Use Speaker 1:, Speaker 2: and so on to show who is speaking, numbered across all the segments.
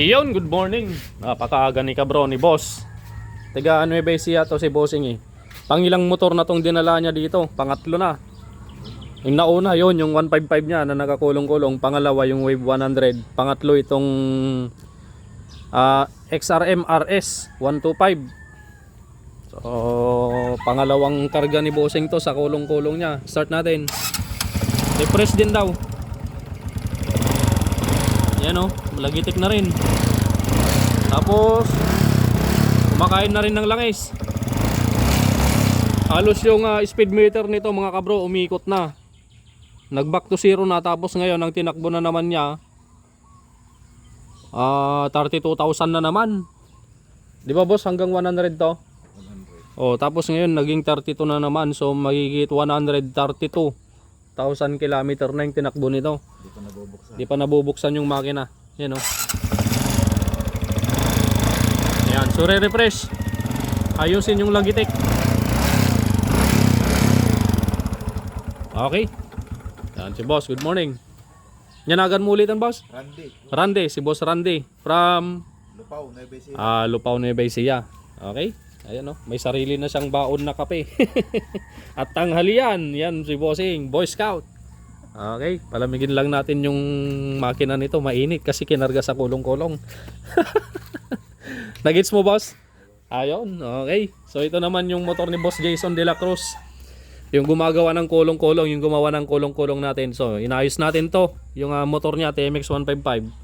Speaker 1: Iyon, good morning. Napakaaga ni kabro ni boss. Taga Nueva Ecija to si bossing eh. Pangilang motor na tong dinala niya dito, pangatlo na. Yung nauna yon yung 155 niya na nakakulong-kulong. Pangalawa yung Wave 100. Pangatlo itong XRM RS 125. So pangalawang karga ni bossing to sa kulong-kulong niya. Start natin. Refresh din daw. Yan o, malagitik na rin. Tapos kumakain na rin ng langis. Halos yung speed meter nito mga kabro umikot na. Nag back to zero na, tapos ngayon ang tinakbo na naman niya 32,000 na naman. Di ba boss, hanggang 100 to? 100. Oh, tapos ngayon naging 32 na naman, so magigit 132,000 kilometer na yung tinakbo nito. Di pa nabubuksan yung makina. Yan oh. Ayan, so re-refresh. Ayusin yung lagitik. Okay. Yan si boss, good morning. Yanagan mo ulit ang boss? Randy, si boss Randy from Lupao, Nueva Ecija. Lupao, Nueva Ecija. Okay. Ayan oh, may sarili na siyang baon na kape. At tanghalian, yan si bossing, Boy Scout. Okay, palamigin lang natin yung makina nito, mainit kasi kinarga sa kulong-kulong. Nagets mo boss? Ayun, okay. So ito naman yung motor ni Boss Jason De La Cruz. Yung gumagawa ng kulong-kulong, yung gumawa ng kulong-kulong natin. So inayos natin to, yung motor niya TMX 155.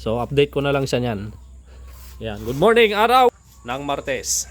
Speaker 1: So update ko na lang siya niyan. Yan, good morning araw ng Martes.